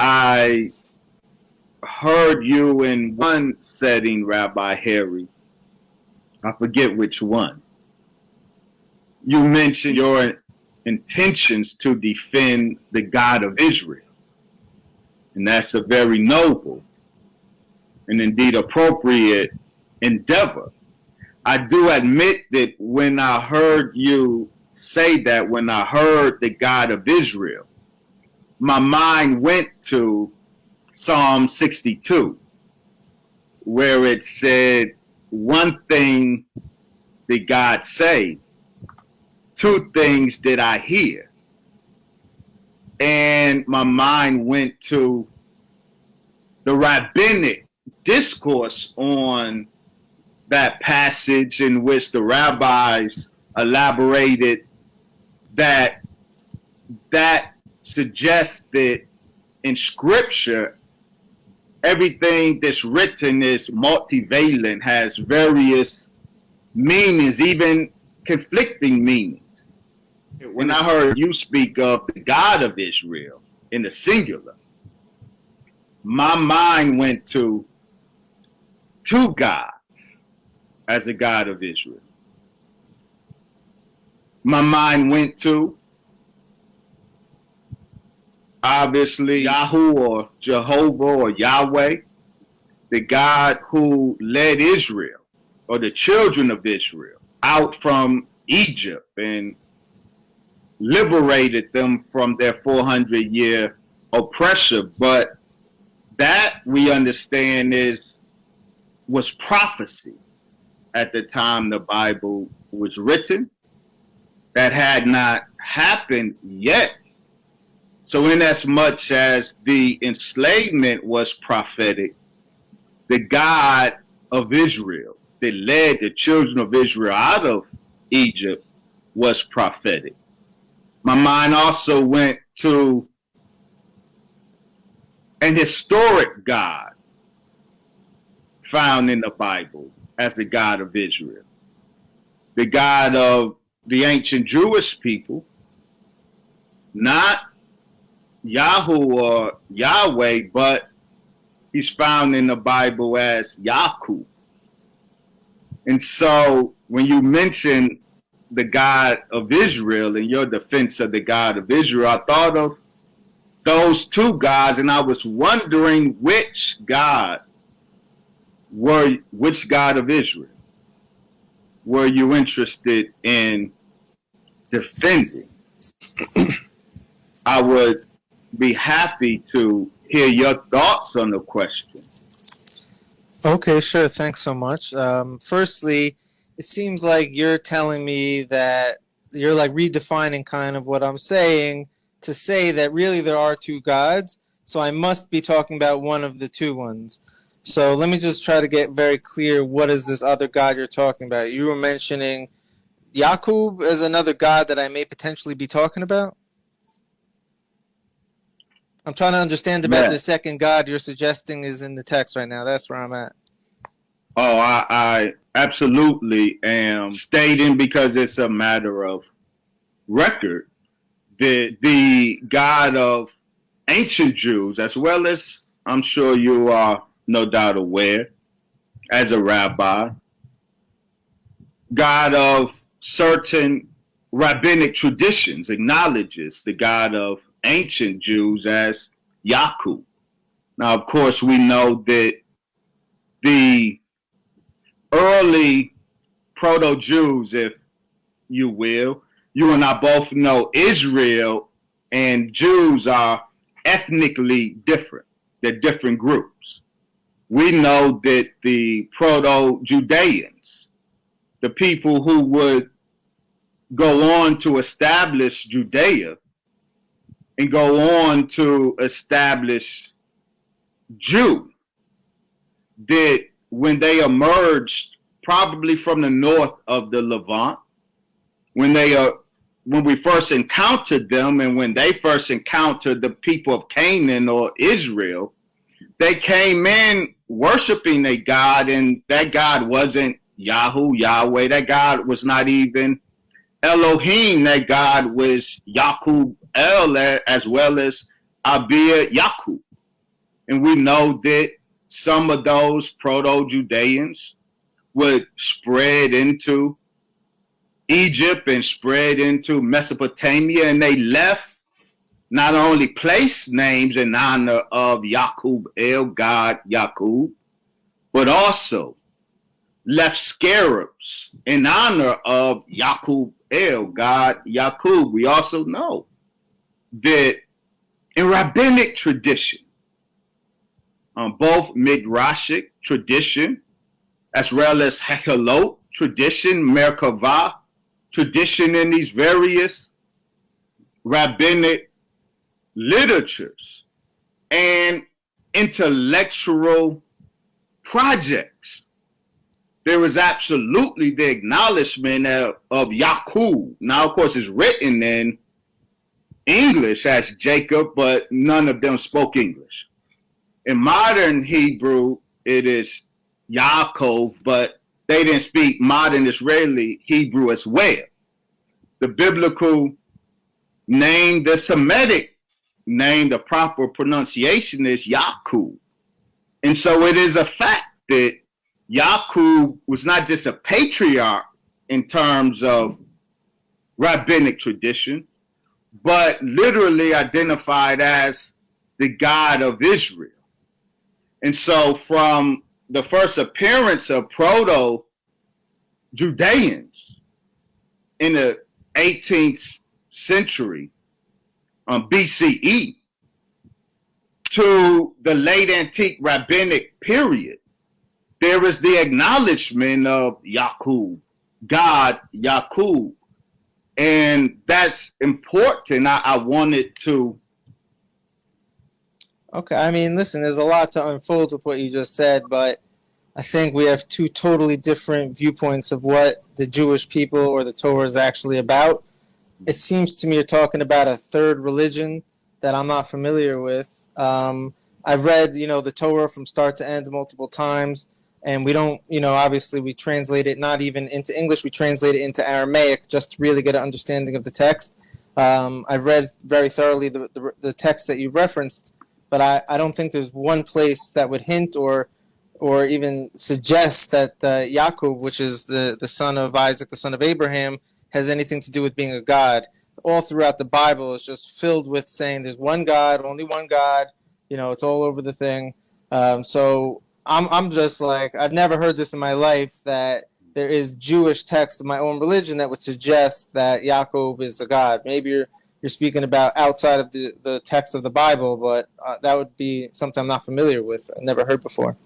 I heard you in one setting, Rabbi Harry. I forget which one. You mentioned your intentions to defend the God of Israel. And that's a very noble and indeed appropriate endeavor. I do admit that when I heard you say that, when I heard the God of Israel, my mind went to Psalm 62, where it said, one thing did God say, two things did I hear. And my mind went to the rabbinic discourse on that passage in which the rabbis elaborated that suggests that in scripture, everything that's written is multivalent, has various meanings, even conflicting meanings. When I heard you speak of the God of Israel in the singular, my mind went to two gods as the God of Israel. My mind went to, obviously, Yahoo or Jehovah or Yahweh, the God who led Israel or the children of Israel out from Egypt and liberated them from their 400-year oppressor. But that we understand was prophecy at the time the Bible was written. That had not happened yet. So in as much as the enslavement was prophetic, the God of Israel that led the children of Israel out of Egypt was prophetic. My mind also went to an historic God found in the Bible as the God of Israel. The God of the ancient Jewish people, not Yahoo or Yahweh, but he's found in the Bible as Yaku. And so when you mention the God of Israel and your defense of the God of Israel, I thought of those two gods, and I was wondering which God of Israel were you interested in defending? I would be happy to hear your thoughts on the question. Okay, sure. Thanks so much. Firstly, it seems like you're telling me that you're like redefining kind of what I'm saying to say that really there are two gods, so I must be talking about one of the two ones. So let me just try to get very clear. What is this other God you're talking about? You were mentioning Yakub as another God that I may potentially be talking about? I'm trying to understand about the second God you're suggesting is in the text right now. That's where I'm at. Oh, I absolutely am stating, because it's a matter of record, that the God of ancient Jews, as well as I'm sure you are no doubt aware as a rabbi, God of certain rabbinic traditions, acknowledges the God of ancient Jews as Yaku. Now, of course, we know that the early proto-Jews, if you will, you and I both know Israel and Jews are ethnically different. They're different groups. We know that the proto-Judeans, the people who would go on to establish Judea and go on to establish Jew, that when they emerged probably from the north of the Levant, when we first encountered them and when they first encountered the people of Canaan or Israel, they came in worshiping a God, and that God wasn't Yahoo, Yahweh. That God was not even Elohim. That God was Yakub El, as well as Abir Yakub. And we know that some of those Proto-Judeans would spread into Egypt and spread into Mesopotamia, and they left not only place names in honor of Yaqub el, God Yaqub, but also left scarabs in honor of Yaqub el, God Yaqub. We also know that in rabbinic tradition, both midrashic tradition as well as Hekhalot tradition, Merkavah tradition, in these various rabbinic literatures and intellectual projects, there is absolutely the acknowledgement of Yaqub. Now, of course, it's written in English as Jacob, but none of them spoke English. In modern Hebrew, it is Yaakov, but they didn't speak modern Israeli Hebrew as well. The biblical name, the Semitic name, the proper pronunciation is Yaqub. And so it is a fact that Yaqub was not just a patriarch in terms of rabbinic tradition, but literally identified as the God of Israel. And so from the first appearance of Proto-Judeans in the 18th century BCE to the late antique rabbinic period, there is the acknowledgement of Yaqub, God Yaqub. And that's important. I wanted to. Okay, I mean, listen, there's a lot to unfold with what you just said, but I think we have two totally different viewpoints of what the Jewish people or the Torah is actually about. It seems to me you're talking about a third religion that I'm not familiar with. I've read, the Torah from start to end multiple times, and we don't, obviously we translate it not even into English, we translate it into Aramaic just to really get an understanding of the text. I've read very thoroughly the text that you referenced, but I don't think there's one place that would hint or even suggest that Yaakov, which is the son of Isaac, the son of Abraham, has anything to do with being a god. All throughout the Bible is just filled with saying there's one God, only one God. It's all over the thing. So I'm just like, I've never heard this in my life, that there is Jewish text of my own religion that would suggest that Yaakov is a god. Maybe you're speaking about outside of the text of the Bible, but that would be something I'm not familiar with. I've never heard before.